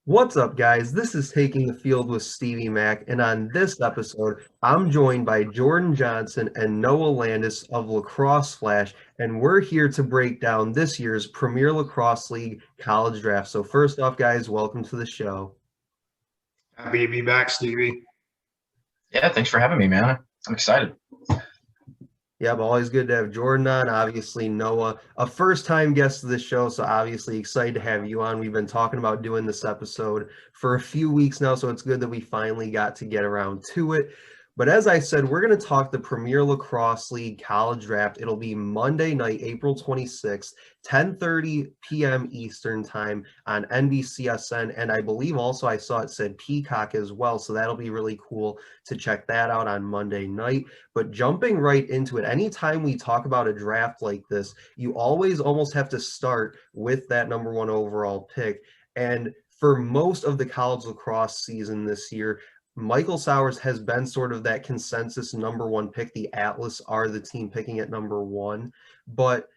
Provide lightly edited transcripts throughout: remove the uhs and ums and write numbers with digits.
What's up, guys? This is Taking the Field with Stevie Mack, and on this episode, I'm joined by Jordan Johnson and Noah Landis of Lacrosse Flash, and we're here to break down this year's Premier Lacrosse League college draft. So, first off, guys, welcome to the show. Happy to be back, Stevie. Yeah, thanks for having me, man. I'm excited. Yep, always good to have Jordan on. Obviously, Noah, a first-time guest of the show, so obviously excited to have you on. We've been talking about doing this episode for a few weeks now, so it's good that we finally got to get around to it. But as I said, we're going to talk the Premier Lacrosse League college draft. It'll be Monday night, April 26th, 10:30 p.m. Eastern time on NBCSN, and I believe also I saw it said Peacock as well, so that'll be really cool to check that out on Monday night. But jumping right into it, anytime we talk about a draft like this, you always almost have to start with that number one overall pick. And for most of the college lacrosse season this year, Michael Sowers has been sort of that consensus number one pick. The Atlas are the team picking at number one. But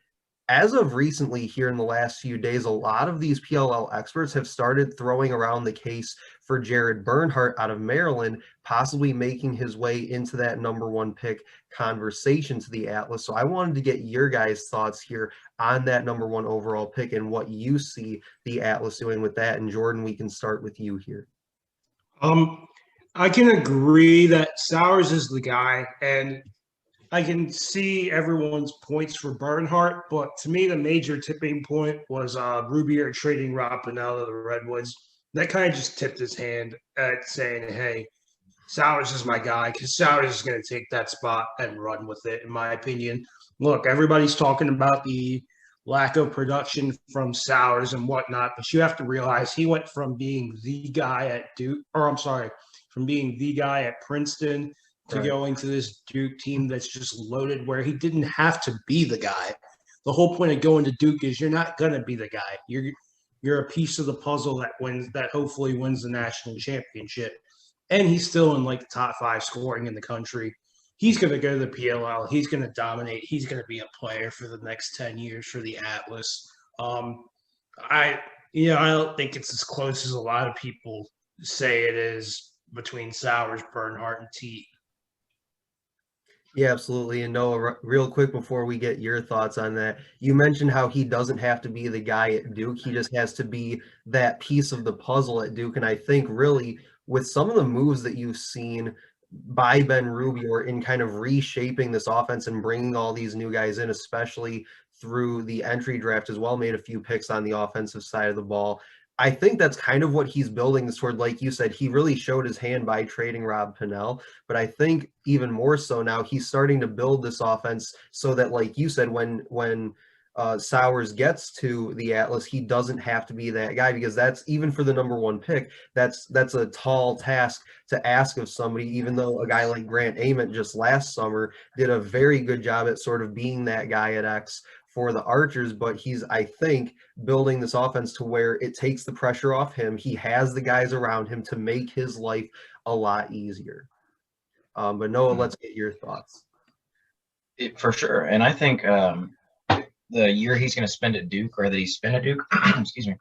as of recently, here in the last few days, a lot of these PLL experts have started throwing around the case for Jared Bernhardt out of Maryland, possibly making his way into that number one pick conversation to the Atlas. So I wanted to get your guys' thoughts here on that number one overall pick and what you see the Atlas doing with that. And Jordan, we can start with you here. I can agree that Sowers is the guy, and I can see everyone's points for Bernhardt, but to me, the major tipping point was Rubier trading Rob Pennell to the Redwoods. That kind of just tipped his hand at saying, hey, Sowers is my guy, because Sowers is going to take that spot and run with it, in my opinion. Look, everybody's talking about the lack of production from Sowers and whatnot, but you have to realize he went from being the guy at Duke, or I'm sorry, from being the guy at Princeton to going to this Duke team that's just loaded where he didn't have to be the guy. The whole point of going to Duke is you're not going to be the guy. You're a piece of the puzzle that hopefully wins the national championship. And he's still in like the top 5 scoring in the country. He's going to go to the PLL. He's going to dominate. He's going to be a player for the next 10 years for the Atlas. I don't think it's as close as a lot of people say it is between Sowers, Bernhardt, and Teat. Yeah, absolutely. And Noah, real quick before we get your thoughts on that, you mentioned how he doesn't have to be the guy at Duke. He just has to be that piece of the puzzle at Duke. And I think really with some of the moves that you've seen by Ben Rubio in kind of reshaping this offense and bringing all these new guys in, especially through the entry draft as well, made a few picks on the offensive side of the ball. I think that's kind of what he's building toward. Like you said, he really showed his hand by trading Rob Pennell. But I think even more so now, he's starting to build this offense so that, like you said, when Sowers gets to the Atlas, he doesn't have to be that guy, because that's, even for the number one pick, that's a tall task to ask of somebody, even though a guy like Grant Ament just last summer did a very good job at sort of being that guy at X for the Archers. But he's, I think, building this offense to where it takes the pressure off him. He has the guys around him to make his life a lot easier. But Noah, let's get your thoughts. For sure. And I think the year he's going to spend at Duke, or that he spent at Duke, excuse me,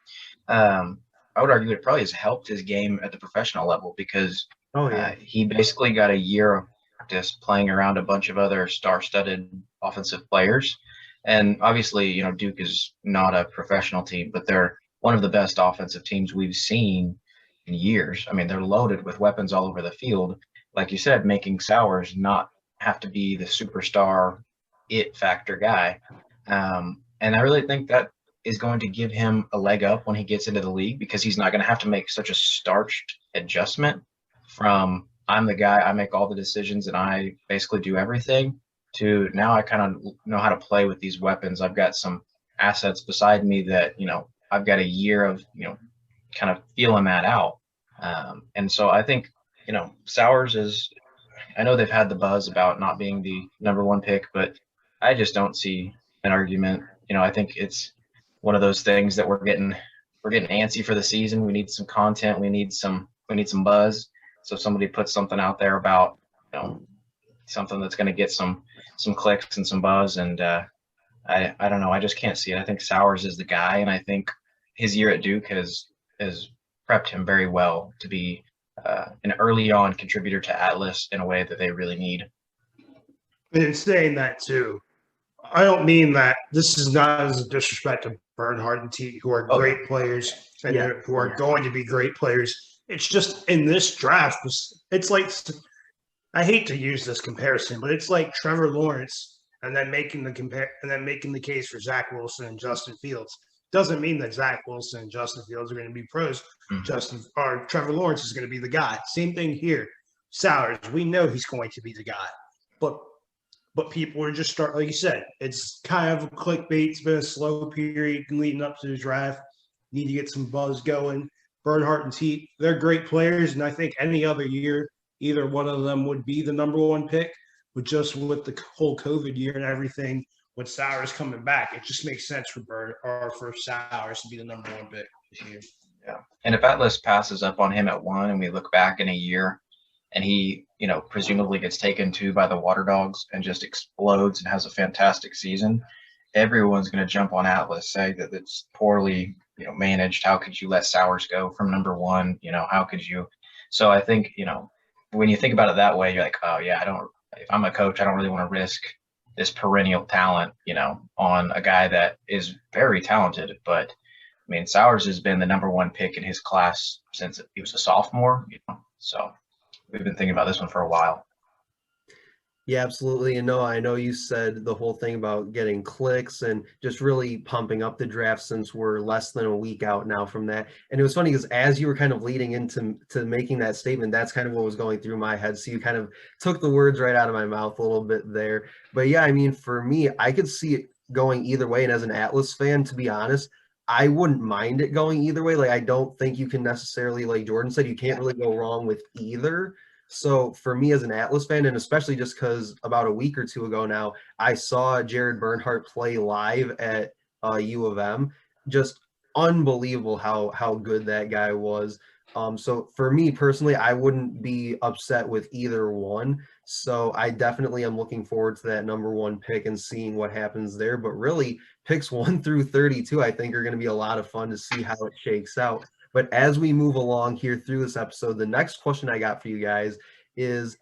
I would argue it probably has helped his game at the professional level, because he basically got a year of practice playing around a bunch of other star-studded offensive players. And obviously, Duke is not a professional team, but they're one of the best offensive teams we've seen in years. I mean, they're loaded with weapons all over the field. Like you said, making Sowers not have to be the superstar it factor guy. And I really think that is going to give him a leg up when he gets into the league, because he's not going to have to make such a starched adjustment from I'm the guy, I make all the decisions, and I basically do everything, to now I kind of know how to play with these weapons. I've got some assets beside me that, I've got a year of, kind of feeling that out. And so I think, Sowers is, I know they've had the buzz about not being the number one pick, but I just don't see an argument. I think it's one of those things that we're getting antsy for the season. We need some content. We need some buzz. So somebody puts something out there about, something that's going to get some clicks and some buzz. And I don't know. I just can't see it. I think Sowers is the guy, and I think his year at Duke has prepped him very well to be an early on contributor to Atlas in a way that they really need. And in saying that too, I don't mean that this is not as a disrespect to Bernhardt and T, who are great players and who are going to be great players. It's just in this draft, it's like, I hate to use this comparison, but it's like Trevor Lawrence and then making the case for Zach Wilson and Justin Fields. Doesn't mean that Zach Wilson and Justin Fields are going to be pros. Trevor Lawrence is going to be the guy. Same thing here. Sowers, we know he's going to be the guy, but people are just like you said, it's kind of a clickbait. It's been a slow period leading up to the draft. Need to get some buzz going. Bernhardt and Teat, they're great players, and I think any other year, either one of them would be the number one pick. But just with the whole COVID year and everything, with Sowers coming back, it just makes sense for Sowers to be the number one pick this year. Yeah, and if Atlas passes up on him at 1, and we look back in a year, and he, presumably gets taken 2 by the Water Dogs and just explodes and has a fantastic season, everyone's going to jump on Atlas, say that it's poorly, managed. How could you let Sowers go from number 1? How could you? So I think, when you think about it that way, you're like, oh yeah, if I'm a coach, I don't really want to risk this perennial talent, on a guy that is very talented. But I mean, Sowers has been the number 1 pick in his class since he was a sophomore, so we've been thinking about this one for a while. Yeah, absolutely. And no, I know you said the whole thing about getting clicks and just really pumping up the draft since we're less than a week out now from that. And it was funny because as you were kind of leading into making that statement, that's kind of what was going through my head. So you kind of took the words right out of my mouth a little bit there. But yeah, I mean, for me, I could see it going either way. And as an Atlas fan, to be honest, I wouldn't mind it going either way. Like, I don't think you can necessarily, like Jordan said, you can't really go wrong with either. So for me as an Atlas fan, and especially just because about a week or 2 ago now, I saw Jared Bernhardt play live at U of M. Just unbelievable how good that guy was. So for me personally, I wouldn't be upset with either one. So I definitely am looking forward to that number 1 pick and seeing what happens there. But really, picks 1 through 32, I think, are going to be a lot of fun to see how it shakes out. But as we move along here through this episode, the next question I got for you guys is,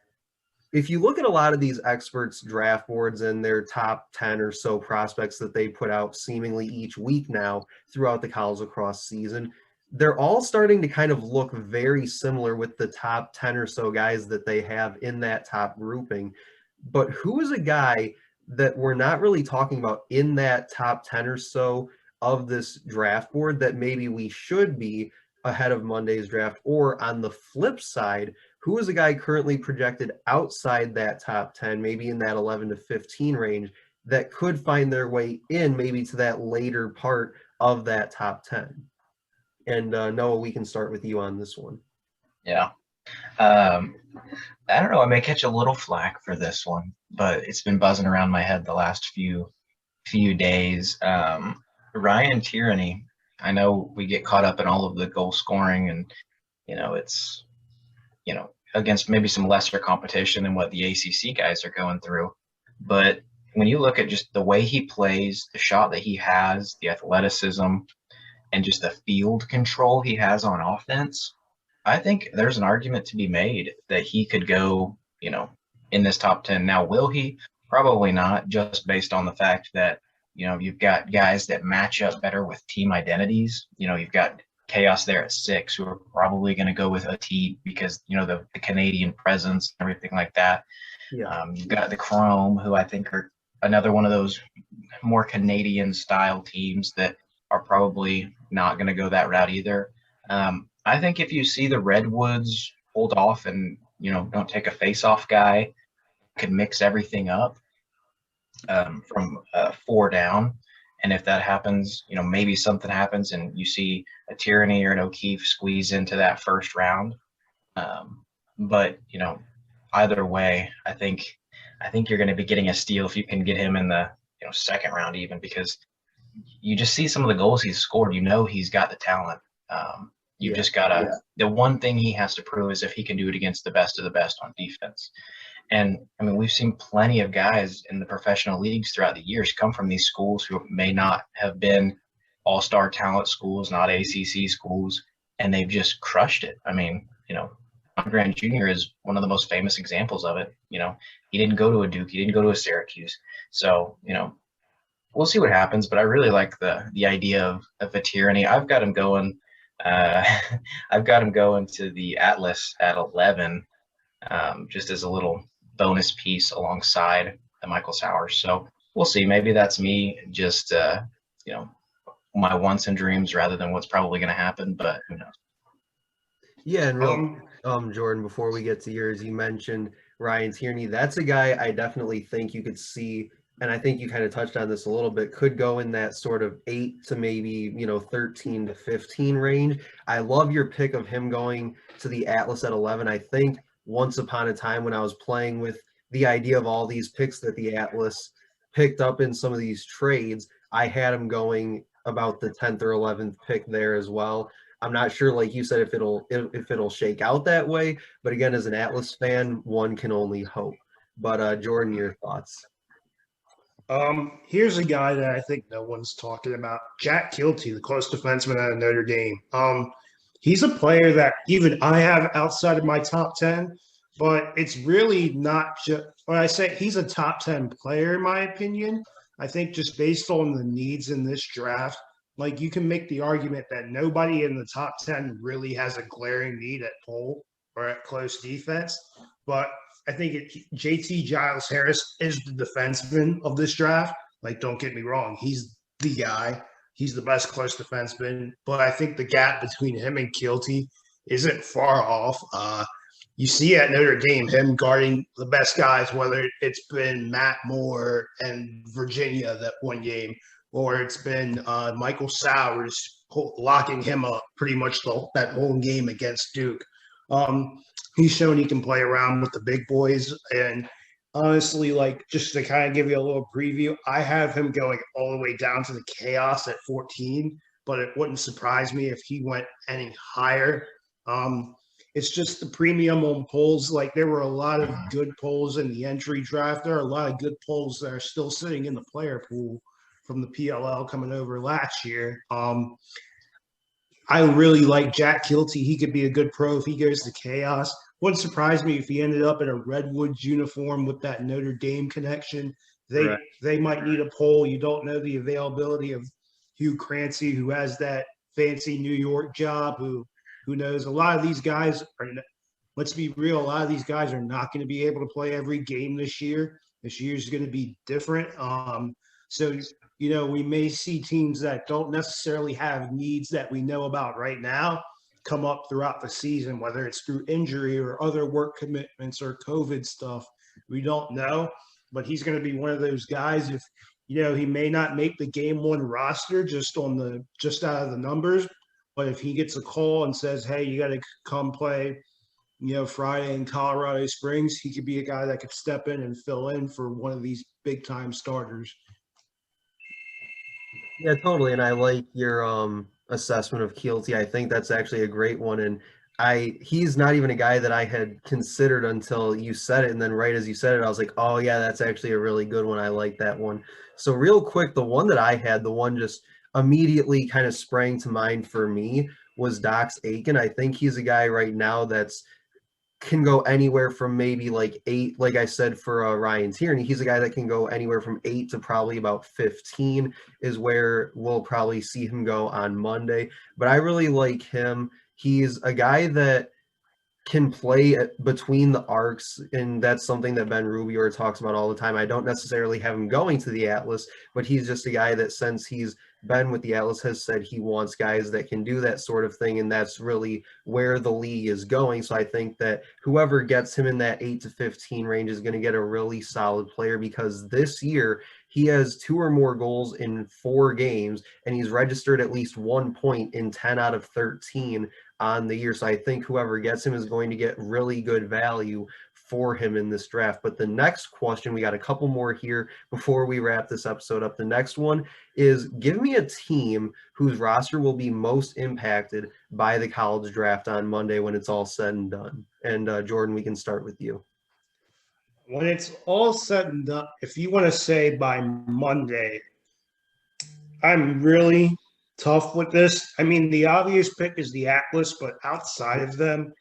if you look at a lot of these experts' draft boards and their top 10 or so prospects that they put out seemingly each week now throughout the college lacrosse season, they're all starting to kind of look very similar with the top 10 or so guys that they have in that top grouping. But who is a guy that we're not really talking about in that top 10 or so of this draft board that maybe we should be ahead of Monday's draft? Or on the flip side, who is a guy currently projected outside that top 10, maybe in that 11 to 15 range, that could find their way in maybe to that later part of that top 10? And Noah, we can start with you on this one. Yeah. I don't know. I may catch a little flack for this one, but it's been buzzing around my head the last few days. Ryan Tierney, I know we get caught up in all of the goal scoring and, it's, against maybe some lesser competition than what the ACC guys are going through. But when you look at just the way he plays, the shot that he has, the athleticism, and just the field control he has on offense, I think there's an argument to be made that he could go, in this top 10. Now, will he? Probably not, just based on the fact that, you've got guys that match up better with team identities. You've got Chaos there at 6, who are probably going to go with a T because, the Canadian presence and everything like that. Yeah. You've got the Chrome, who I think are another one of those more Canadian style teams that are probably not going to go that route either. I think if you see the Redwoods hold off and, don't take a face-off guy, could mix everything up from 4 down. And if that happens, maybe something happens and you see a Tierney or an O'Keefe squeeze into that first round. But, either way, I think you're going to be getting a steal if you can get him in the, second round even, because you just see some of the goals he's scored. He's got the talent. Just got to – the one thing he has to prove is if he can do it against the best of the best on defense. And, I mean, we've seen plenty of guys in the professional leagues throughout the years come from these schools who may not have been all-star talent schools, not ACC schools, and they've just crushed it. I mean, John Grant Jr. is one of the most famous examples of it. He didn't go to a Duke, he didn't go to a Syracuse. So, we'll see what happens, but I really like the idea of a tyranny. I've got him going. Uh, I've got him going to the Atlas at 11, just as a little bonus piece alongside the Michael Sowers. So we'll see. Maybe that's me just, my wants and dreams rather than what's probably going to happen, but who knows? Yeah, and Jordan, before we get to yours, you mentioned Ryan Tierney. That's a guy I definitely think you could see, and I think you kind of touched on this a little bit, could go in that sort of 8 to maybe, 13 to 15 range. I love your pick of him going to the Atlas at 11. I think once upon a time when I was playing with the idea of all these picks that the Atlas picked up in some of these trades, I had him going about the 10th or 11th pick there as well. I'm not sure, like you said, if it'll shake out that way. But again, as an Atlas fan, one can only hope. But Jordan, your thoughts? Here's a guy that I think no one's talking about. Jack Kilty, the close defenseman out of Notre Dame. He's a player that even I have outside of my top 10, but it's really not just when I say he's a top 10 player, in my opinion. I think just based on the needs in this draft, like you can make the argument that nobody in the top 10 really has a glaring need at pole or at close defense. But I think JT Giles Harris is the defenseman of this draft. Like, don't get me wrong. He's the guy. He's the best close defenseman. But I think the gap between him and Kilty isn't far off. You see at Notre Dame him guarding the best guys, whether it's been Matt Moore and Virginia that one game, or it's been Michael Sowers locking him up pretty much that whole game against Duke. He's shown he can play around with the big boys. And honestly, like just to kind of give you a little preview, I have him going all the way down to the chaos at 14, but it wouldn't surprise me if he went any higher. It's just the premium on polls. Like there were a lot of good polls in the entry draft. There are a lot of good polls that are still sitting in the player pool from the PLL coming over last year. I really like Jack Kilty. He could be a good pro if he goes to chaos. Wouldn't surprise me if he ended up in a Redwoods uniform with that Notre Dame connection. They might need a poll. You don't know the availability of Hugh Crancy, who has that fancy New York job, who knows. A lot of these guys are, let's be real, a lot of these guys are not going to be able to play every game this year. This year's going to be different. So, we may see teams that don't necessarily have needs that we know about right now come up throughout the season, whether it's through injury or other work commitments or COVID stuff. We don't know, but he's going to be one of those guys. If, he may not make the game one roster just out of the numbers, but if he gets a call and says, hey, you got to come play, Friday in Colorado Springs, he could be a guy that could step in and fill in for one of these big time starters. Yeah, totally. And I like your assessment of Keelty. I think that's actually a great one. And he's not even a guy that I had considered until you said it. And then right as you said it, I was like, oh yeah, that's actually a really good one. I like that one. So real quick, the one that I had, the one just immediately kind of sprang to mind for me was Dox Aiken. I think he's a guy right now that's can go anywhere from maybe like 8, like I said for Ryan Tierney. He's a guy that can go anywhere from 8 to probably about 15 is where we'll probably see him go on Monday. But I really like him. He's a guy that can play between the arcs, and that's something that Ben Rubior talks about all the time. I don't necessarily have him going to the Atlas, but he's just a guy that since he's been with the Atlas has said he wants guys that can do that sort of thing, and that's really where the league is going. So I think that whoever gets him in that 8 to 15 range is going to get a really solid player, because this year he has 2 or more goals in 4 games, and he's registered at least 1 point in 10 out of 13 on the year. So I think whoever gets him is going to get really good value for him in this draft. But the next question, we got a couple more here before we wrap this episode up. The next one is, give me a team whose roster will be most impacted by the college draft on Monday when it's all said and done. And Jordan, we can start with you. When it's all said and done, if you want to say by Monday, I'm really tough with this. I mean, the obvious pick is the Atlas, but outside of them,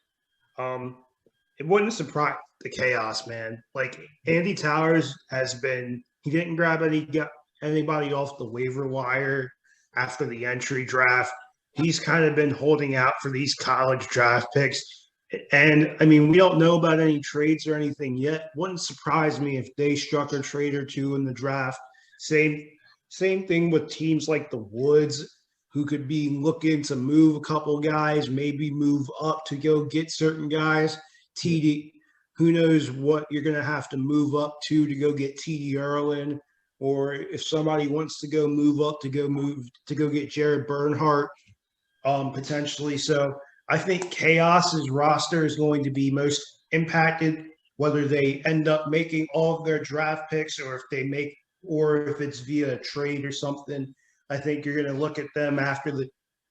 it wouldn't surprise the chaos, man. Like Andy Towers he didn't grab anybody off the waiver wire after the entry draft. He's kind of been holding out for these college draft picks. And I mean, we don't know about any trades or anything yet. Wouldn't surprise me if they struck a trade or two in the draft. Same thing with teams like the Woods, who could be looking to move a couple guys, maybe move up to go get certain guys. TD, who knows what you're going to have to move up to go get TD Erlin, or if somebody wants to go move up to go get Jared Bernhardt, potentially. So I think Chaos's roster is going to be most impacted, whether they end up making all of their draft picks or if it's via a trade or something. I think you're going to look at them after the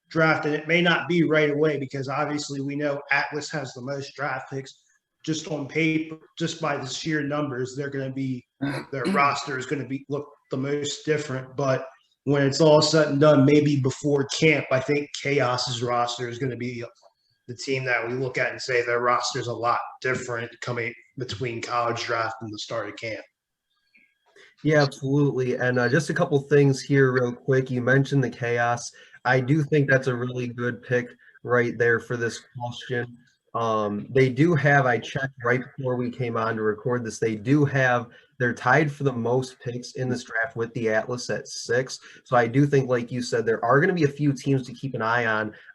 draft, and it may not be right away because obviously we know Atlas has the most draft picks. Just on paper, just by the sheer numbers, their roster is going to look the most different. But when it's all said and done, maybe before camp, I think Chaos's roster is going to be the team that we look at and say their roster is a lot different coming between college draft and the start of camp. Yeah, absolutely. And just a couple things here real quick. You mentioned the Chaos. I do think that's a really good pick right there for this question. They do have, I checked right before we came on to record this, they're tied for the most picks in this draft with the Atlas at 6. So I do think, like you said, there are going to be a few teams to keep an eye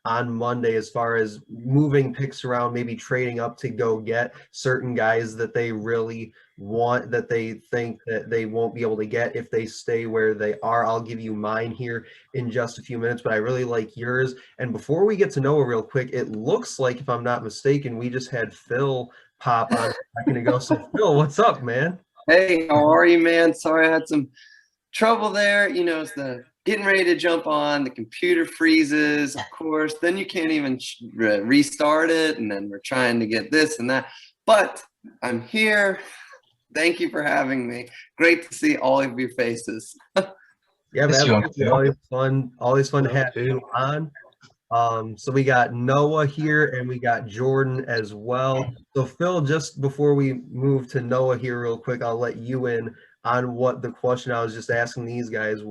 on Monday as far as moving picks around, maybe trading up to go get certain guys that they really want, that they think that they won't be able to get if they stay where they are. I'll give you mine here in just a few minutes, but I really like yours. And before we get to Noah real quick, it looks like, if I'm not mistaken, we just had Phil pop on a second ago. So Phil, what's up, man? Hey, how are you, man? Sorry, I had some trouble there. You know, it's the getting ready to jump on, the computer freezes, of course. Then you can't even restart it, and then we're trying to get this and that. But I'm here. Thank you for having me. Great to see all of your faces. Yeah, man, always fun to have you on. So we got Noah here and we got Jordan as well. So Phil, just before we move to Noah here real quick, I'll let you in on what the question I was just asking these guys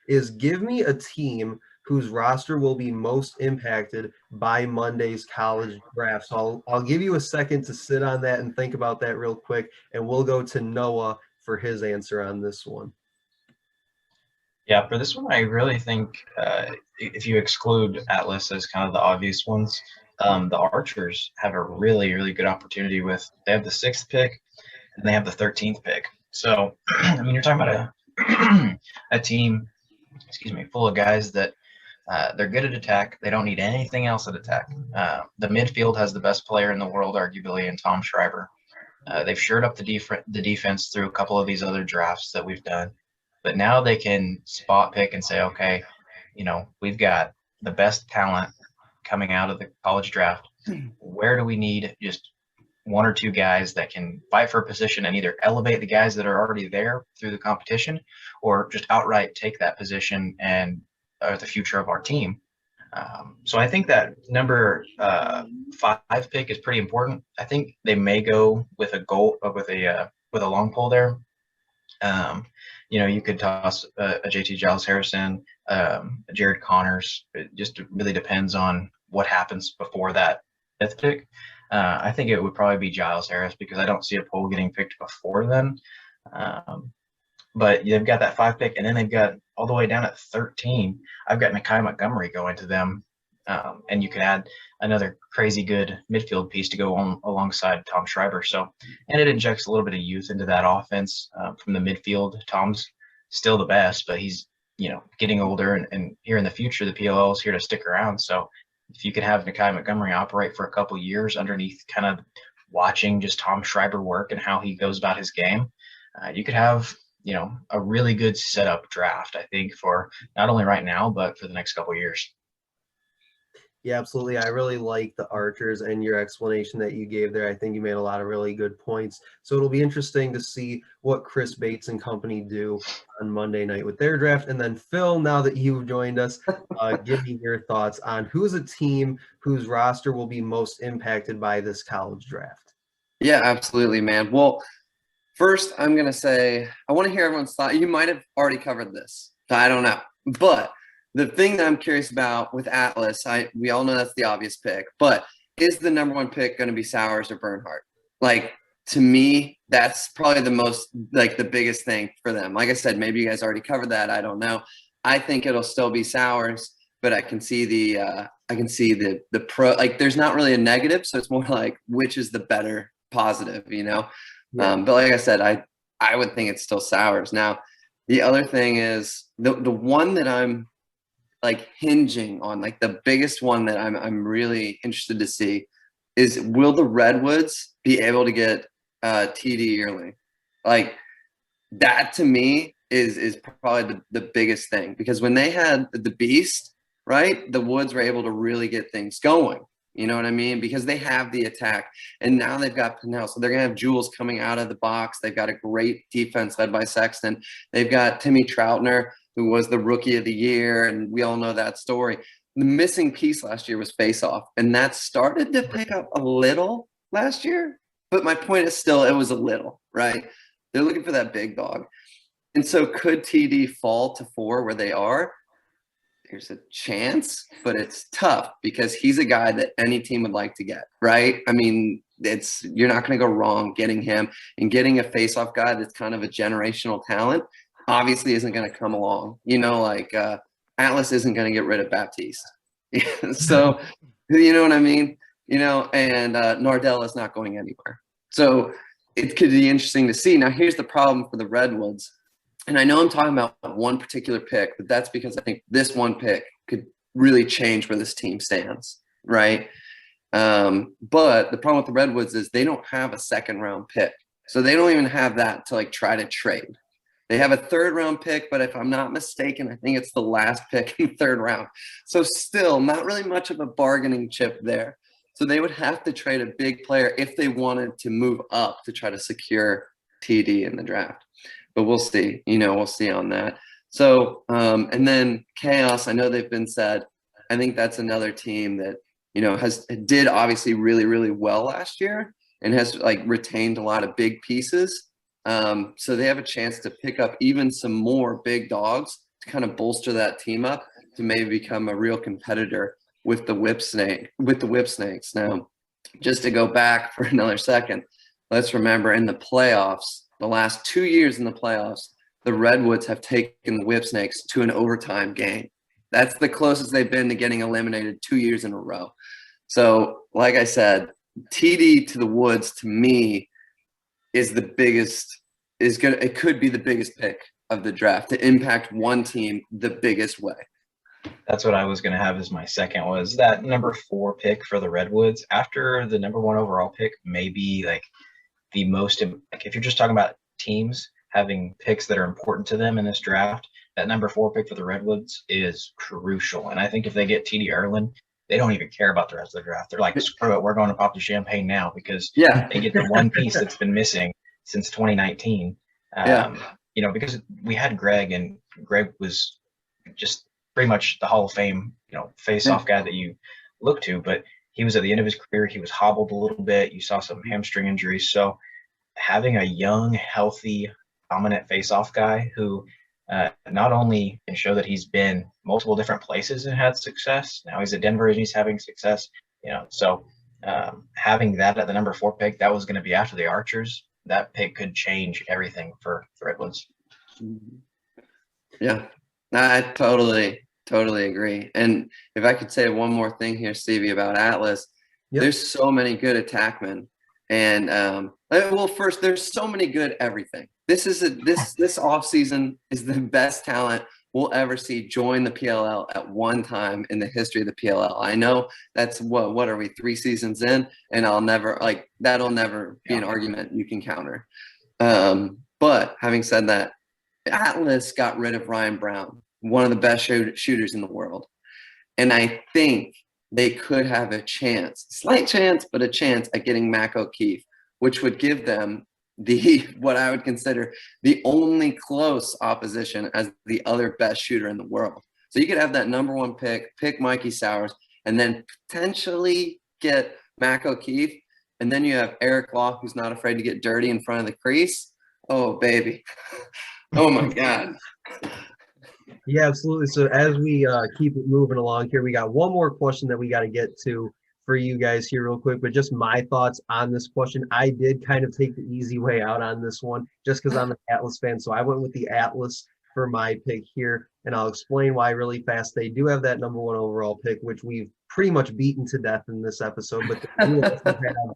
is give me a team whose roster will be most impacted by Monday's college draft. So I'll give you a second to sit on that and think about that real quick, and we'll go to Noah for his answer on this one. Yeah, for this one, I really think if you exclude Atlas as kind of the obvious ones, the Archers have a really, really good opportunity they have the 6th pick and they have the 13th pick. So, I mean, you're talking about a team, full of guys that they're good at attack. They don't need anything else at attack. The midfield has the best player in the world, arguably, in Tom Schreiber. They've shored up the defense through a couple of these other drafts that we've done. But now they can spot pick and say, okay, you know, we've got the best talent coming out of the college draft. Where do we need just 1 or 2 guys that can fight for a position and either elevate the guys that are already there through the competition or just outright take that position and are the future of our team? So I think that number 5 pick is pretty important. I think they may go with a long pole there. You know, you could toss a JT Giles Harrison, Jared Connors. It just really depends on what happens before that 5th pick. I think it would probably be Giles Harris because I don't see a poll getting picked before then. But they've got that 5 pick, and then they've got all the way down at 13. I've got Nakai Montgomery going to them, and you can add another crazy good midfield piece to go on alongside Tom Schreiber. So, and it injects a little bit of youth into that offense from the midfield. Tom's still the best, but he's, you know, getting older, and here in the future, the PLL is here to stick around. So if you could have Nakai Montgomery operate for a couple years underneath kind of watching just Tom Schreiber work and how he goes about his game, you could have, you know, a really good setup draft, I think, for not only right now, but for the next couple of years. Yeah, absolutely. I really like the Archers and your explanation that you gave there. I think you made a lot of really good points. So it'll be interesting to see what Chris Bates and company do on Monday night with their draft. And then Phil, now that you've joined us, give me your thoughts on who's a team whose roster will be most impacted by this college draft. Yeah, absolutely, man. Well, first, I'm going to say I want to hear everyone's thought. You might have already covered this. I don't know. But the thing that I'm curious about with Atlas, we all know that's the obvious pick, but is the number one pick going to be Sowers or Bernhardt? Like, to me, that's probably the most, like, the biggest thing for them. Like I said, maybe you guys already covered that. I don't know. I think it'll still be Sowers, but I can see the pro, like, there's not really a negative. So it's more like, which is the better positive, you know? Yeah. But like I said, I would think it's still Sowers. Now, the other thing is the one that I'm like hinging on, like the biggest one that I'm really interested to see is, will the Redwoods be able to get TD Yearling? Like, that to me is probably the biggest thing, because when they had the Beast, right, the Woods were able to really get things going. You know what I mean? Because they have the attack, and now they've got Pinnell. So they're going to have Jules coming out of the box. They've got a great defense led by Sexton. They've got Timmy Troutner, who was the rookie of the year, and we all know that story. The missing piece last year was faceoff, and that started to pick up a little last year. But my point is still, it was a little, right? They're looking for that big dog. And so could TD fall to 4 where they are? There's a chance, but it's tough because he's a guy that any team would like to get, right? I mean, you're not going to go wrong getting him, and getting a face-off guy that's kind of a generational talent obviously isn't going to come along. You know, like Atlas isn't going to get rid of Baptiste. So, you know what I mean? You know, and Nardella is not going anywhere. So it could be interesting to see. Now, here's the problem for the Redwoods. And I know I'm talking about one particular pick, but that's because I think this one pick could really change where this team stands, right? But the problem with the Redwoods is they don't have a second round pick. So they don't even have that to like try to trade. They have a third round pick, but if I'm not mistaken, I think it's the last pick in the third round. So still not really much of a bargaining chip there. So they would have to trade a big player if they wanted to move up to try to secure TD in the draft. But we'll see, we'll see on that. So, and then Chaos, I know they've been said. I think that's another team that, did obviously really, really well last year and has like retained a lot of big pieces. So they have a chance to pick up even some more big dogs to kind of bolster that team up to maybe become a real competitor with the Whip Snakes. Now, just to go back for another second, let's remember in the playoffs, the last 2 years in the playoffs, the Redwoods have taken the Whip Snakes to an overtime game. That's the closest they've been to getting eliminated 2 years in a row. So, like I said, TD to the Woods to me is the biggest. It could be the biggest pick of the draft to impact one team the biggest way. That's what I was going to have as my second, was that number 4 pick for the Redwoods after the number 1 overall pick. Maybe like the most, like if you're just talking about teams having picks that are important to them in this draft, that number 4 pick for the Redwoods is crucial. And I think if they get TD Erlin, they don't even care about the rest of the draft. They're like, screw it, we're going to pop the champagne now, because they get the one piece that's been missing since 2019. Because we had Greg, and Greg was just pretty much the Hall of Fame, face-off guy that you look to, but he was at the end of his career. He was hobbled a little bit. You saw some hamstring injuries. So having a young, healthy, dominant face-off guy who not only can show that he's been multiple different places and had success. Now he's at Denver and he's having success. So having that at the number 4 pick, that was going to be after the Archers. That pick could change everything for the Redwoods. Yeah, I totally agree. And if I could say one more thing here, Stevie, about Atlas, there's so many good attackmen. And first, there's so many good everything. This offseason is the best talent we'll ever see join the PLL at one time in the history of the PLL. I know that's what are we, 3 seasons in, and that'll never be an argument you can counter. But having said that, Atlas got rid of Ryan Brown, one of the best shooters in the world. And I think they could have a chance, slight chance, but a chance at getting Mac O'Keefe, which would give them what I would consider the only close opposition as the other best shooter in the world. So you could have that #1 pick Mikey Sowers, and then potentially get Mac O'Keefe. And then you have Eric Law, who's not afraid to get dirty in front of the crease. Oh, baby. Oh, my God. Yeah, absolutely. So as we keep it moving along here, we got one more question that we got to get to for you guys here real quick, but just my thoughts on this question. I did kind of take the easy way out on this one just because I'm an Atlas fan. So I went with the Atlas for my pick here, and I'll explain why really fast. They do have that #1 overall pick, which we've pretty much beaten to death in this episode, but they do also have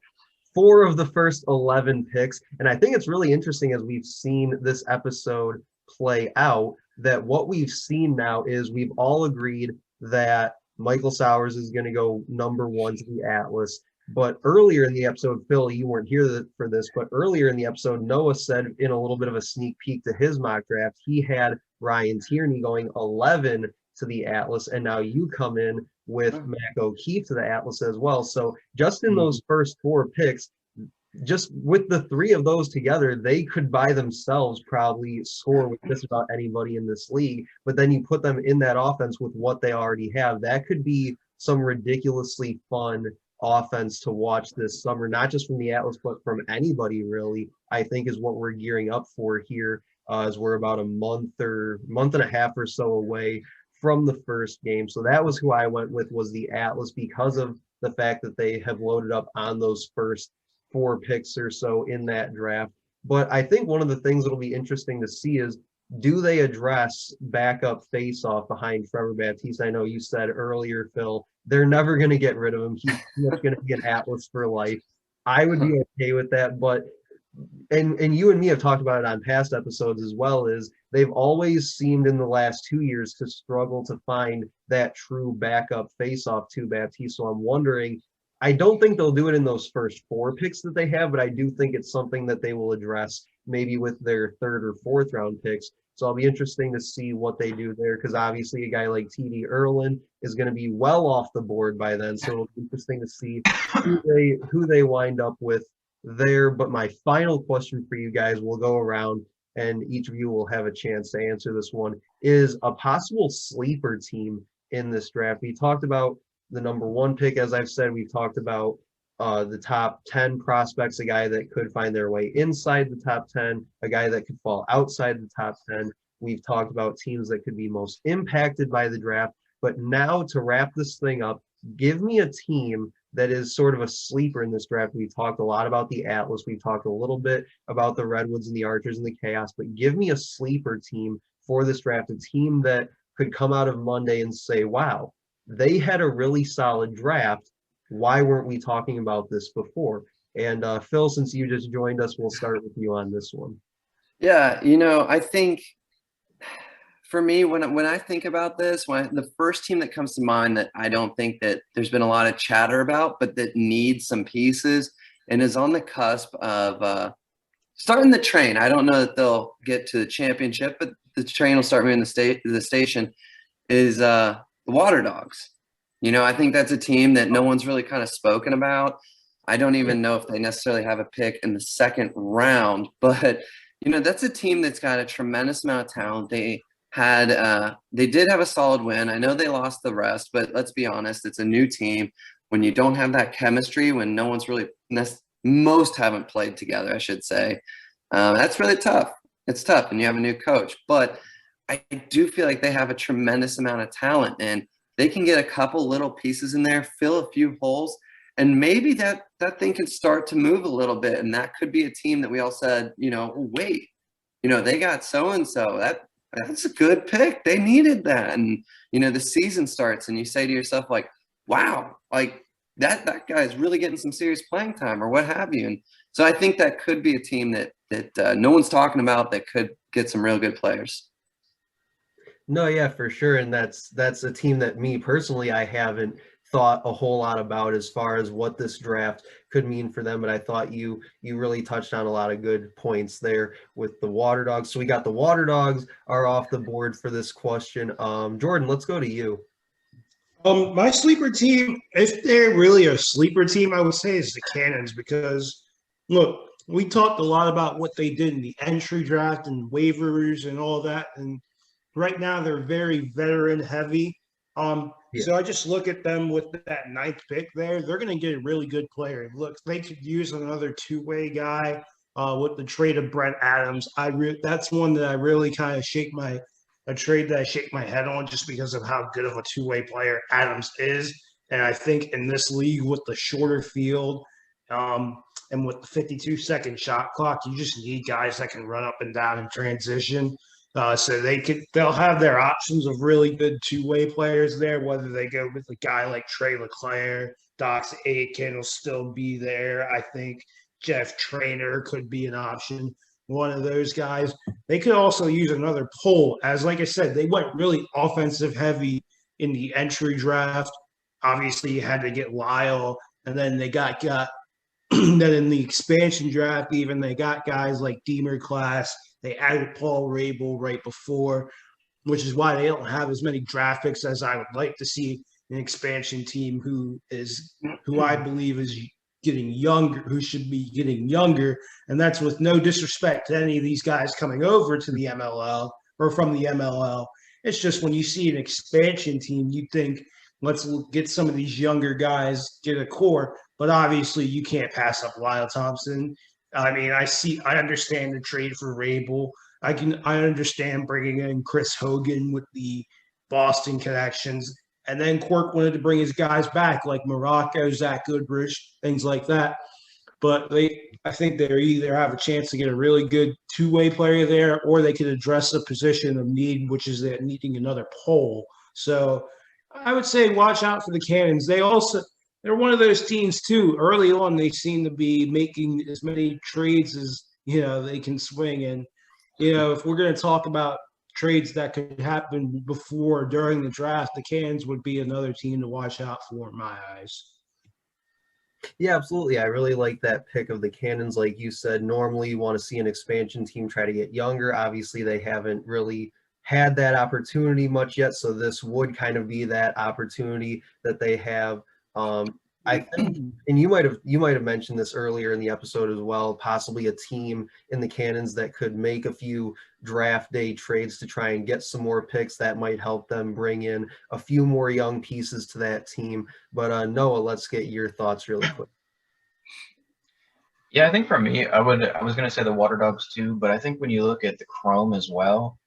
4 of the first 11 picks. And I think it's really interesting as we've seen this episode play out that what we've seen now is we've all agreed that Michael Sowers is going to go #1 to the Atlas. But earlier in the episode, Phil, you weren't here for this, but earlier in the episode, Noah said in a little bit of a sneak peek to his mock draft, he had Ryan Tierney going 11 to the Atlas, and now you come in with Mac O'Keefe to the Atlas as well. So just in those first 4 picks, just with the 3 of those together, they could by themselves probably score with just about anybody in this league. But then you put them in that offense with what they already have. That could be some ridiculously fun offense to watch this summer, not just from the Atlas, but from anybody really, I think is what we're gearing up for here as we're about a month and a half or so away from the first game. So that was who I went with, was the Atlas, because of the fact that they have loaded up on those first 4 picks or so in that draft. But I think one of the things that'll be interesting to see is, do they address backup face-off behind Trevor Baptiste? I know you said earlier, Phil, they're never going to get rid of him. He's going to be an Atlas for life. I would be okay with that, but and you and me have talked about it on past episodes as well, is they've always seemed in the last 2 years to struggle to find that true backup face-off to Baptiste. So I'm wondering, I don't think they'll do it in those first 4 picks that they have, but I do think it's something that they will address maybe with their 3rd or 4th round picks. So I'll be interesting to see what they do there, because obviously a guy like TD Erlin is going to be well off the board by then. So it'll be interesting to see who they wind up with there. But my final question for you guys, will go around and each of you will have a chance to answer this one, is a possible sleeper team in this draft. We talked about the #1 pick. As I've said, we've talked about the top 10 prospects, a guy that could find their way inside the top 10, a guy that could fall outside the top 10. We've talked about teams that could be most impacted by the draft. But now, to wrap this thing up, give me a team that is sort of a sleeper in this draft. We've talked a lot about the Atlas. We've talked a little bit about the Redwoods and the Archers and the Chaos. But give me a sleeper team for this draft, a team that could come out of Monday and say, wow, they had a really solid draft. Why weren't we talking about this before? And Phil, since you just joined us, we'll start with you on this one. Yeah, I think for me, when I think about this, the first team that comes to mind that I don't think that there's been a lot of chatter about, but that needs some pieces and is on the cusp of starting the train. I don't know that they'll get to the championship, but the train will start moving the station, is the Water Dogs. I think that's a team that no one's really kind of spoken about. I don't even know if they necessarily have a pick in the 2nd round, but that's a team that's got a tremendous amount of talent. They did have a solid win. I know they lost the rest, but let's be honest, it's a new team. When you don't have that chemistry, when no one's really, most haven't played together, I should say, that's really tough. It's tough, and you have a new coach. But I do feel like they have a tremendous amount of talent, and they can get a couple little pieces in there, fill a few holes, and maybe that thing can start to move a little bit. And that could be a team that we all said, wait, they got so-and-so. That's a good pick. They needed that. And, the season starts and you say to yourself, like, wow, like that guy is really getting some serious playing time or what have you. And so I think that could be a team that no one's talking about that could get some real good players. No, yeah, for sure. And that's a team that me personally, I haven't thought a whole lot about as far as what this draft could mean for them. But I thought you really touched on a lot of good points there with the Water Dogs. So we got the Water Dogs are off the board for this question. Jordan, let's go to you. My sleeper team, if they're really a sleeper team, I would say is the Cannons because look, we talked a lot about what they did in the entry draft and waivers and all that, and right now they're very veteran heavy. Yeah. So I just look at them with that ninth pick there. They're going to get a really good player. Look, they could use another two-way guy with the trade of Brent Adams. That's one that I really kind of shake my a trade that I shake my head on just because of how good of a two-way player Adams is. And I think in this league with the shorter field and with the 52-second shot clock, you just need guys that can run up and down in transition. So they'll have their options of really good two-way players there, whether they go with a guy like Trey LeClaire, Dox Aitken will still be there. I think Jeff Trainer could be an option, one of those guys. They could also use another pull, as like I said, they went really offensive heavy in the entry draft. Obviously, you had to get Lyle, and then they got then in the expansion draft, even they got guys like Deemer Class. They added Paul Rabel right before, which is why they don't have as many draft picks as I would like to see an expansion team who I believe is getting younger, who should be getting younger. And that's with no disrespect to any of these guys coming over to the MLL or from the MLL. It's just when you see an expansion team, you think, let's get some of these younger guys, get a core. But obviously, you can't pass up Lyle Thompson. I mean, I understand the trade for Rabel. I understand bringing in Chris Hogan with the Boston connections. And then Quirk wanted to bring his guys back, like Morocco, Zach Goodrich, things like that. But I think they either have a chance to get a really good two-way player there, or they could address a position of need, which is they're needing another pole. So I would say watch out for the Cannons. They're one of those teams too. Early on, they seem to be making as many trades as they can swing. And if we're going to talk about trades that could happen before or during the draft, the Cannons would be another team to watch out for in my eyes. Yeah, absolutely. I really like that pick of the Cannons. Like you said, normally you want to see an expansion team try to get younger. Obviously, they haven't really had that opportunity much yet, so this would kind of be that opportunity that they have. I think, and you might have mentioned this earlier in the episode as well, possibly a team in the Cannons that could make a few draft day trades to try and get some more picks that might help them bring in a few more young pieces to that team. But Noah, let's get your thoughts really quick. Yeah, I think for me, I was going to say the Water Dogs too, but I think when you look at the Chrome as well,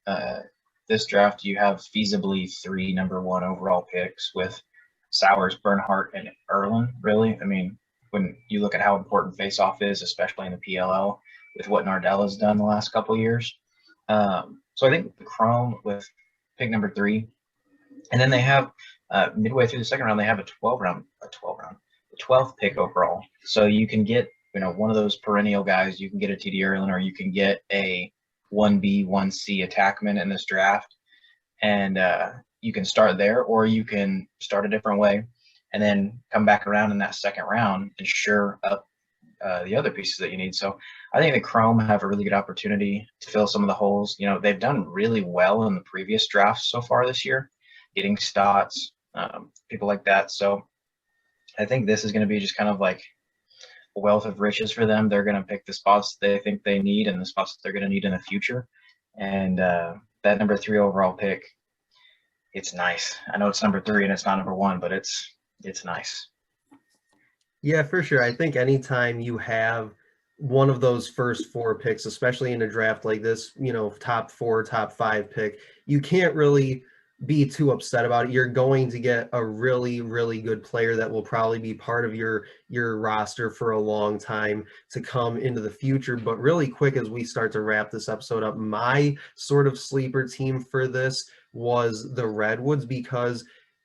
this draft you have feasibly 3 number 1 overall picks with Sowers, Bernhardt, and Erlin, really. I mean, when you look at how important face-off is, especially in the PLL, with what Nardell has done the last couple of years. So I think the Chrome with pick number 3, and then they have midway through the second round, they have the 12th pick overall. So you can get, one of those perennial guys. You can get a TD Erlin, or you can get a 1B, 1C attackman in this draft. And you can start there, or you can start a different way and then come back around in that second round and shore up the other pieces that you need. So I think the Chrome have a really good opportunity to fill some of the holes. They've done really well in the previous drafts so far this year, getting Stotts, people like that. So I think this is going to be just kind of like a wealth of riches for them. They're going to pick the spots they think they need and the spots they're going to need in the future. And that number 3 overall pick, it's nice. I know it's number 3 and it's not number 1, but it's nice. Yeah, for sure. I think anytime you have one of those first 4 picks, especially in a draft like this, top 4, top 5 pick, you can't really be too upset about it. You're going to get a really, really good player that will probably be part of your roster for a long time to come into the future. But really quick, as we start to wrap this episode up, my sort of sleeper team for this was the Redwoods, because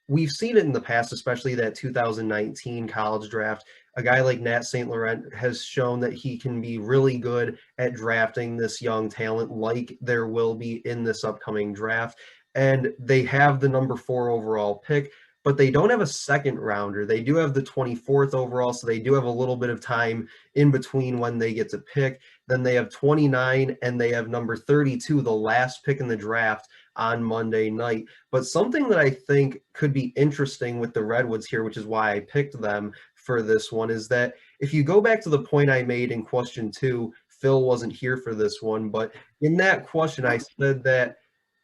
we've seen it in the past, especially that 2019 college draft. A guy like Nat St. Laurent has shown that he can be really good at drafting this young talent, like there will be in this upcoming draft. And they have the number 4 overall pick, but they don't have a second rounder. They do have the 24th overall, so they do have a little bit of time in between when they get to pick. Then they have 29, and they have number 32, the last pick in the draft. on Monday night. But something that I think could be interesting with the Redwoods here, which is why I picked them for this one, is that if you go back to the point I made in question 2, Phil wasn't here for this one, but in that question I said that,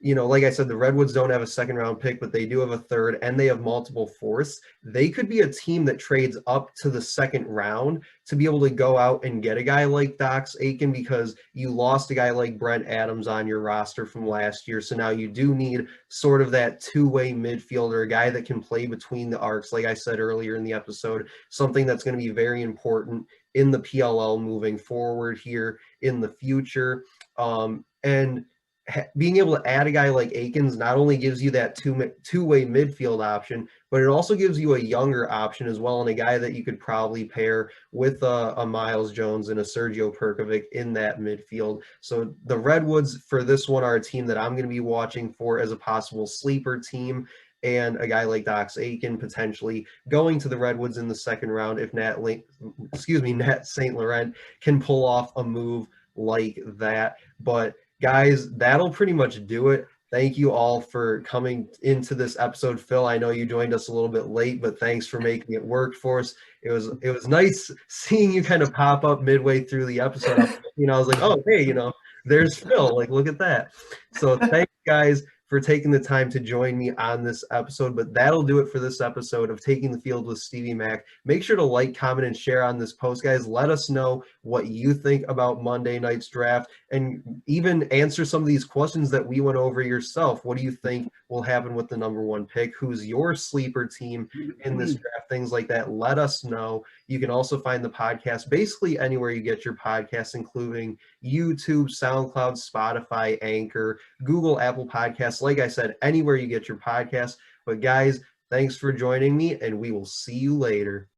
like I said, the Redwoods don't have a second round pick, but they do have a third, and they have multiple fourths. They could be a team that trades up to the second round to be able to go out and get a guy like Dox Aiken, because you lost a guy like Brent Adams on your roster from last year. So now you do need sort of that two-way midfielder, a guy that can play between the arcs, like I said earlier in the episode, something that's going to be very important in the PLL moving forward here in the future. And being able to add a guy like Aikens not only gives you that two-way midfield option, but it also gives you a younger option as well, and a guy that you could probably pair with a Miles Jones and a Sergio Perkovic in that midfield. So the Redwoods for this one are a team that I'm going to be watching for as a possible sleeper team, and a guy like Dox Aiken potentially going to the Redwoods in the second round if Nat St. Laurent can pull off a move like that. But guys, that'll pretty much do it. Thank you all for coming into this episode. Phil, I know you joined us a little bit late, but thanks for making it work for us. It was nice seeing you kind of pop up midway through the episode. I was like, oh, hey, there's Phil. Like, look at that. So thanks, guys, for taking the time to join me on this episode. But that'll do it for this episode of Taking the Field with Stevie Mac. Make sure to like, comment, and share on this post, guys. Let us know what you think about Monday night's draft, and even answer some of these questions that we went over yourself. What do you think will happen with the number 1 pick? Who's your sleeper team in this draft? Things like that. Let us know. You can also find the podcast basically anywhere you get your podcasts, including YouTube, SoundCloud, Spotify, Anchor, Google, Apple Podcasts. Like I said, anywhere you get your podcasts. But guys, thanks for joining me, and we will see you later.